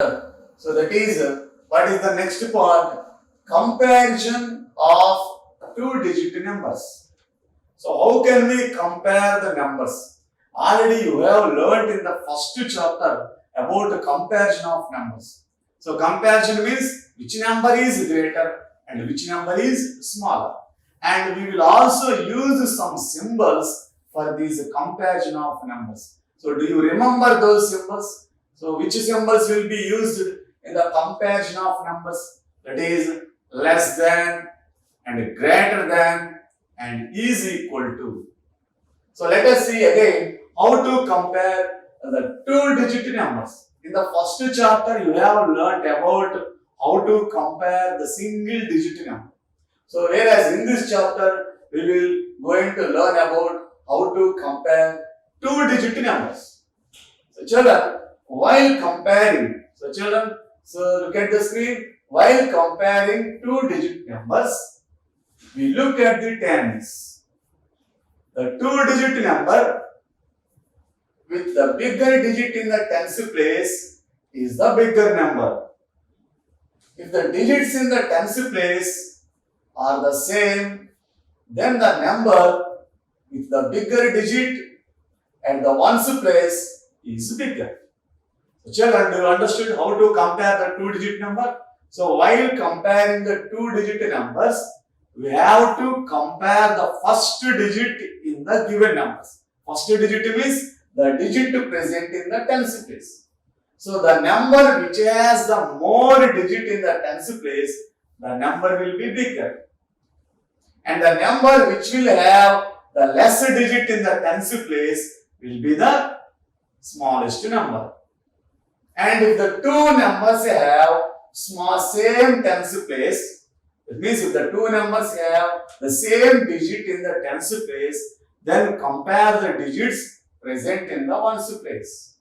So that is what is the next part? Comparison of two-digit numbers. So how can we compare the numbers? Already you have learnt in the first chapter about the comparison of numbers. So comparison means which number is greater and which number is smaller. And we will also use some symbols for this comparison of numbers. So do you remember those symbols? So which symbols will be used in the comparison of numbers? That is less than and greater than and is equal to. So let us see again how to compare the two-digit numbers. In the first chapter, you have learnt about how to compare the single-digit number. So whereas in this chapter, we will going to learn about how to compare two-digit numbers. So children, while comparing, so look at the screen. While comparing two-digit numbers, we look at the tens. The two-digit number with the bigger digit in the tens place is the bigger number. If the digits in the tens place are the same, then the number with the bigger digit at the ones place is bigger. So children, do you understood how to compare the two-digit number? So while comparing the two-digit numbers, we have to compare the first digit in the given numbers. First digit means the digit present in the tens place. So the number which has the more digit in the tens place, the number will be bigger. And the number which will have the less digit in the tens place will be the smallest number. And if the two numbers have same tens place, it means if the two numbers have the same digit in the tens place, then compare the digits present in the ones place.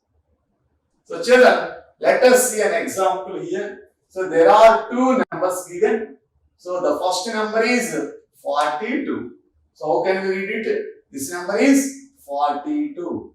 So children, let us see an example here. So there are two numbers given. So the first number is 42. So how can we read it? This number is 42.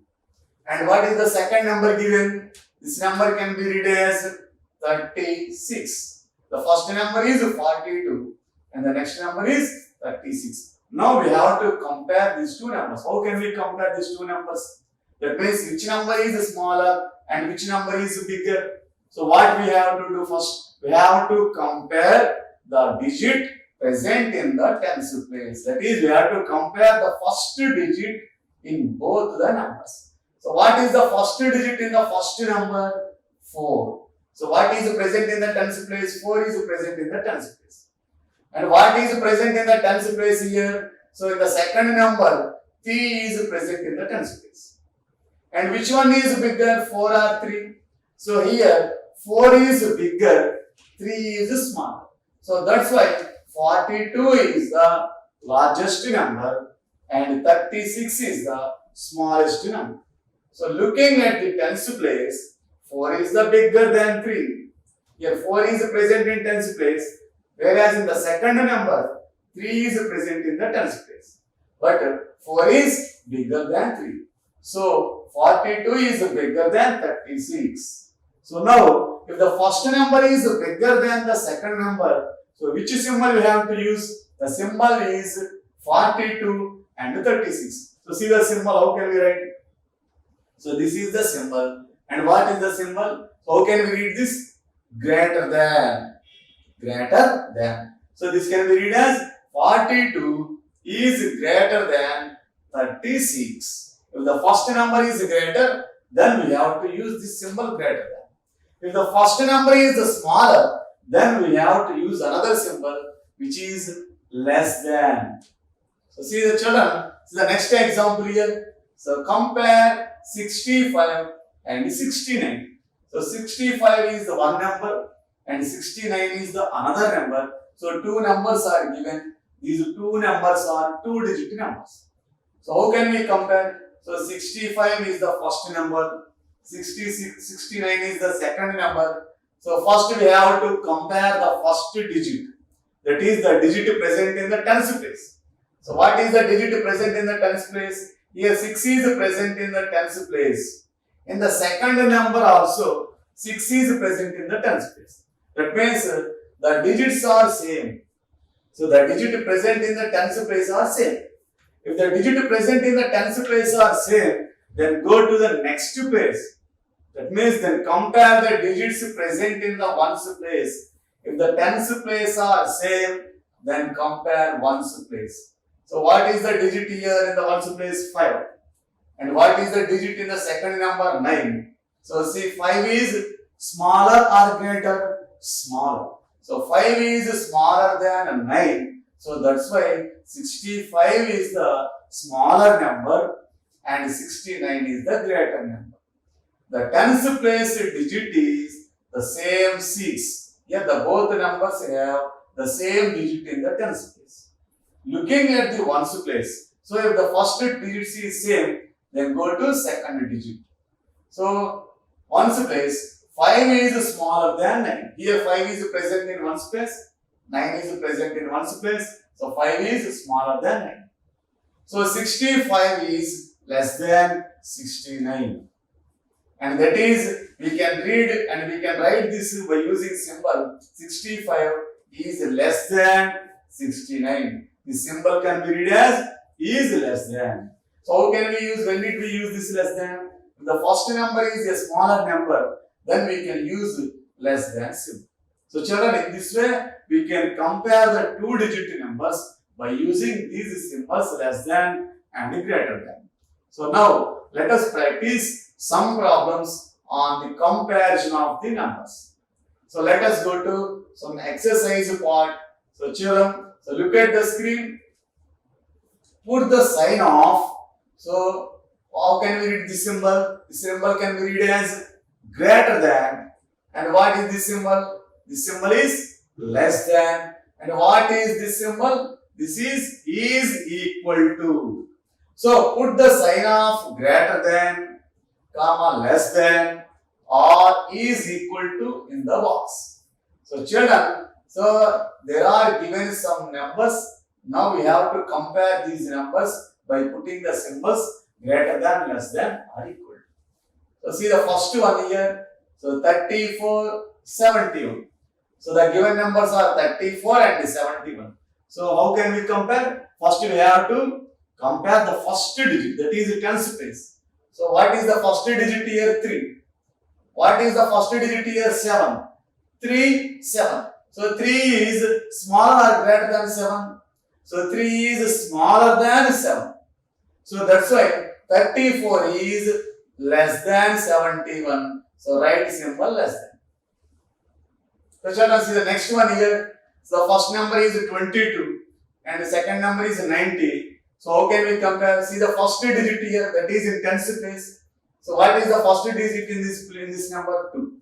And what is the second number given? This number can be read as 36. The first number is 42 and the next number is 36. Now we have to compare these two numbers. How can we compare these two numbers? That means which number is smaller and which number is bigger. So what we have to do first? We have to compare the digit present in the tens place. That is, we have to compare the first digit in both the numbers. So what is the first digit in the first number? 4. So what is present in the tens place? 4 is present in the tens place. And what is present in the tens place here? So in the second number, 3 is present in the tens place. And which one is bigger, 4 or 3? So here, 4 is bigger, 3 is smaller. So that's why 42 is the largest number and 36 is the smallest number. So looking at the tens place, 4 is the bigger than 3. Here 4 is present in tens place, whereas in the second number, 3 is present in the tens place. But 4 is bigger than 3. So 42 is bigger than 36. So now, if the first number is bigger than the second number, so which symbol we have to use? The symbol is 42 and 36. So see the symbol, how can we write it? So this is the symbol. And what is the symbol? So how can we read this? Greater than. Greater than. So this can be read as 42 is greater than 36. If the first number is greater, then we have to use this symbol greater than. If the first number is smaller, then we have to use another symbol which is less than. So see the children, see the next example here. So compare 65 and 69. So 65 is the one number and 69 is the another number. So two numbers are given. These two numbers are two-digit numbers. So how can we compare? So 65 is the first number, 69 is the second number. So first we have to compare the first digit. That is the digit present in the tens place. So what is the digit present in the tens place? Here 6 is present in the tens place. In the second number also, 6 is present in the tens place. That means the digits are same. So the digit present in the tens place are same. If the digit present in the tens place are same, then go to the next place. That means then compare the digits present in the ones place. If the tens place are same, then compare ones place. So what is the digit here in the ones place? 5. And what is the digit in the second number? 9. So see, 5 is smaller or greater? Smaller. So 5 is smaller than 9. So that's why 65 is the smaller number and 69 is the greater number. The tens place digit is the same 6. Here the both numbers have the same digit in the tens place. Looking at the ones place. So if the first digit is same, then go to second digit. So ones place, 5 is smaller than 9. Here 5 is present in ones place, 9 is present in ones place. So 5 is smaller than 9. So 65 is less than 69. And that is, we can read and we can write this by using symbol. 65 is less than 69. The symbol can be read as is less than. So how can we use, when did we use this less than? If the first number is a smaller number, then we can use less than symbol. So children, in this way, we can compare the two digit numbers by using these symbols less than and greater than. So now, let us practice some problems on the comparison of the numbers. So let us go to some exercise part. So children, so look at the screen. Put the sign of. So how can we read this symbol? The symbol can be read as greater than. And what is this symbol? This symbol is less than. And what is this symbol? This is equal to. So put the sign of greater than, comma less than, or is equal to in the box. So children, so there are given some numbers. Now we have to compare these numbers by putting the symbols greater than, less than, or equal to. So see the first one here. So 34, 71. So the given numbers are 34 and 71. So how can we compare? First we have to compare the first digit, that is the tens place. So what is the first digit here? 3. What is the first digit here? 7. 3, 7. So 3 is smaller or greater than 7. So 3 is smaller than 7. So that's why 34 is less than 71. So write symbol less than. So children, see the next one here. So the first number is 22 and the second number is 90. So how can we compare? See the first digit here, that is in tens place. So what is the first digit in this number? 2.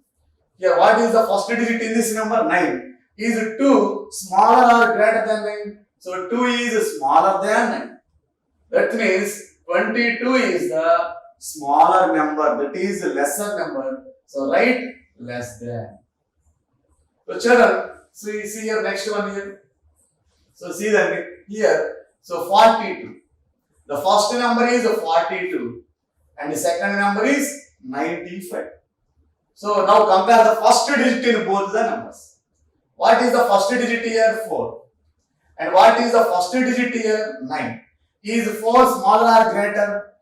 Here what is the first digit in this number? 9. Is 2 smaller or greater than 9? So 2 is smaller than 9. That means 22 is the smaller number, that is lesser number. So write less than. So children, so you see your next one here. So see that here. So 42. The first number is 42 and the second number is 95. So now compare the first digit in both the numbers. What is the first digit here? 4. And what is the first digit here? 9. Is 4 smaller or greater?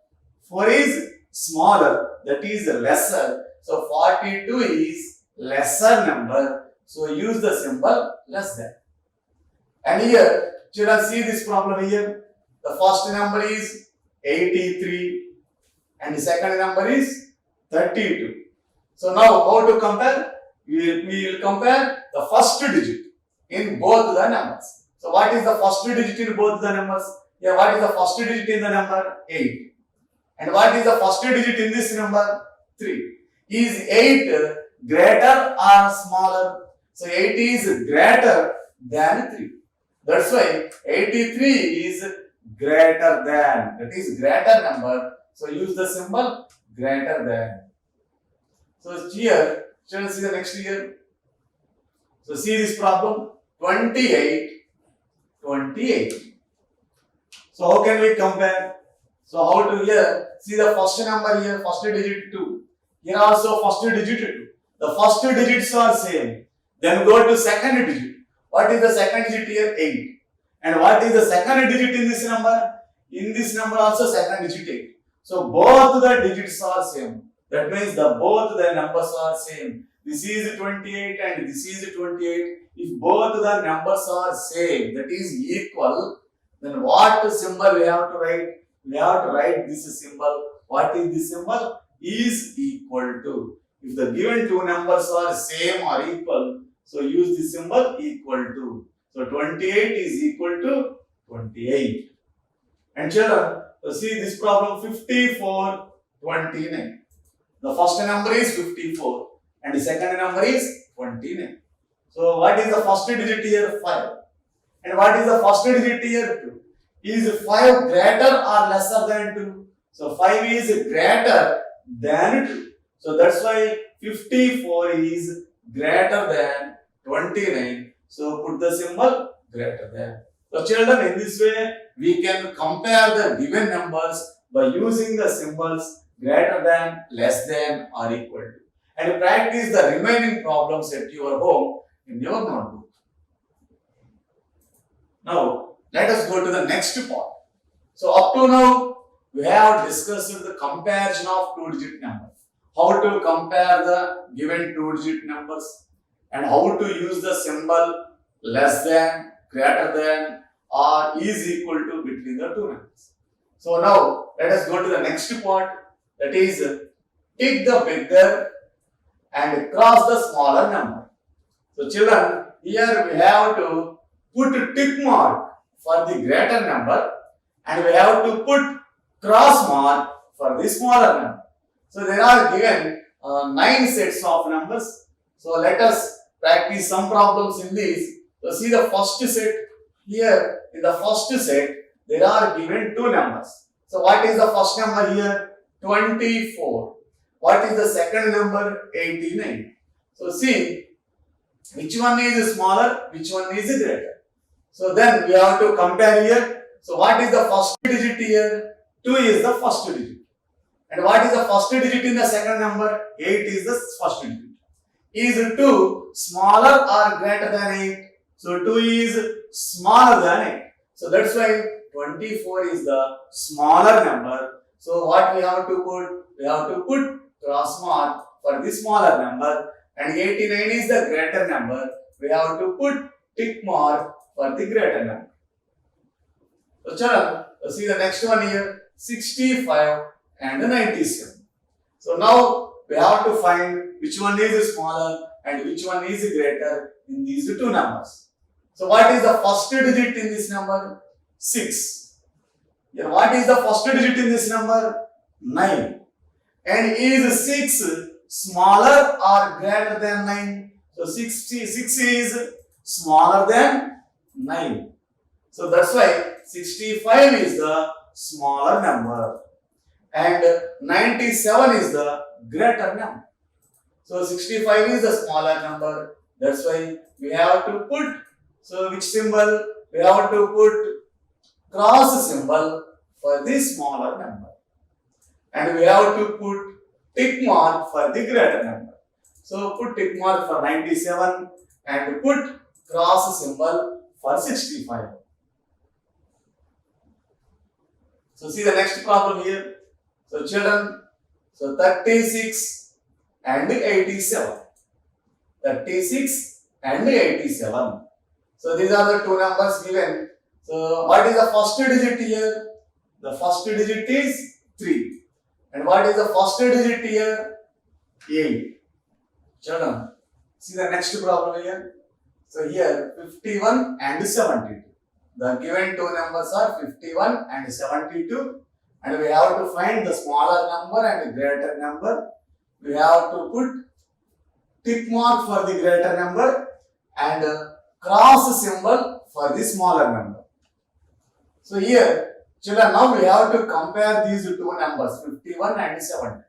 4 is smaller, that is lesser. So 42 is lesser number. So use the symbol less than. And here, children, see this problem here. The first number is 83 and the second number is 32. So now how to compare? We will compare the first digit in both the numbers. So what is the first digit in both the numbers? Here what is the first digit in the number? 8. And what is the first digit in this number? 3. Is 8 greater or smaller? So 8 is greater than 3. That's why 83 is greater than. That is greater number. So use the symbol greater than. So here, shall we see the next here? So see this problem. 28, 28. So how can we compare? So how to here? See the first number here, first digit 2. Here also first digit 2. The first two digits are same. Then go to second digit. What is the second digit here? 8. And what is the second digit in this number? In this number also second digit 8. So both the digits are same. That means both the numbers are same. This is 28 and this is 28. If both the numbers are same, that is equal, then what symbol we have to write? We have to write this symbol. What is this symbol? Is equal to. If the given two numbers are same or equal, so use the symbol equal to. So 28 is equal to 28. And children, see this problem 54, 29. The first number is 54 and the second number is 29. So what is the first digit here? 5. And what is the first digit here? 2. Is 5 greater or lesser than 2? So 5 is greater than 2. So that's why 54 is greater than 29. So put the symbol greater than. So children, in this way we can compare the given numbers by using the symbols greater than, less than or equal to. And practice the remaining problems at your home in your notebook. Now let us go to the next part. So up to now we have discussed the comparison of two-digit numbers. How to compare the given two-digit numbers and how to use the symbol less than, greater than or is equal to between the two numbers. So now let us go to the next part, that is tick the bigger and cross the smaller number. So children, here we have to put a tick mark for the greater number and we have to put cross mark for the smaller number. So there are given 9 sets of numbers. So let us practice some problems in these. So see the first set. Here in the first set there are given 2 numbers. So what is the first number here? 24. What is the second number? 89. So see which one is smaller, which one is greater. So then we have to compare here. So what is the first digit here? 2 is the first digit. And what is the first digit in the second number? 8 is the first digit. Is 2 smaller or greater than 8? So 2 is smaller than 8. So that's why 24 is the smaller number. So what we have to put? We have to put cross mark for the smaller number. And 89 is the greater number. We have to put tick mark for the greater number. So children, see the next one here. 65 and 97. So now we have to find which one is smaller and which one is greater in these two numbers. So what is the first digit in this number? 6. Here what is the first digit in this number? 9. And is 6 smaller or greater than 9? So 6 is smaller than 9. So that's why 65 is the smaller number. And 97 is the greater number. So 65 is the smaller number. That's why we have to put, so which symbol? We have to put cross symbol for the smaller number. And we have to put tick mark for the greater number. So put tick mark for 97 and put cross symbol for 65. So see the next problem here. So children, so 36 and 87. 36 and 87. So these are the two numbers given. So what is the first digit here? The first digit is 3. And what is the first digit here? 8. Children, see the next problem here. So here 51 and 72. The given two numbers are 51 and 72. And we have to find the smaller number and the greater number. We have to put tick mark for the greater number and cross symbol for the smaller number. So here, children, now we have to compare these two numbers, 51 and 70.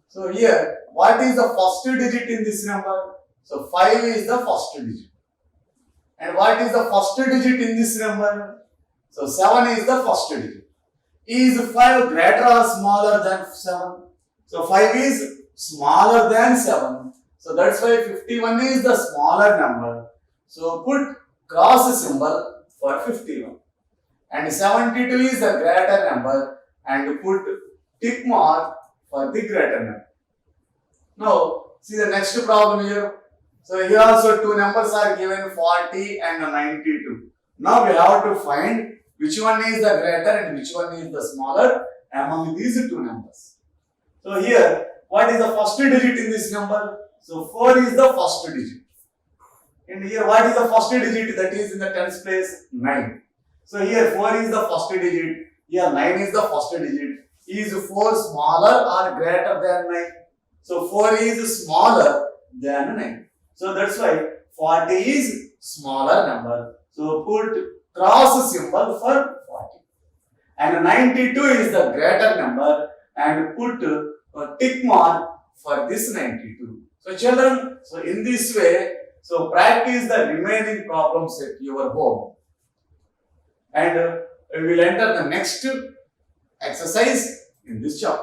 So here, what is the first digit in this number? So 5 is the first digit. And what is the first digit in this number? So 7 is the first digit. Is 5 greater or smaller than 7? So 5 is smaller than 7. So So that's why 51 is the smaller number. So put cross symbol for 51. And 72 is the greater number and put tick mark for the greater number. Now, see the next problem here. So here also two numbers are given 40 and 92. Now we have to find which one is the greater and which one is the smaller among these two numbers. So here, what is the first digit in this number? So 4 is the first digit. And here, what is the first digit that is in the tens place? 9. So here 4 is the first digit. Here 9 is the first digit. Is 4 smaller or greater than 9? So 4 is smaller than 9. So that's why 40 is smaller number. So put cross symbol for 40. And 92 is the greater number and put a tick mark for this 92. So children, so in this way, so practice the remaining problems at your home. And we will enter the next exercise in this chapter.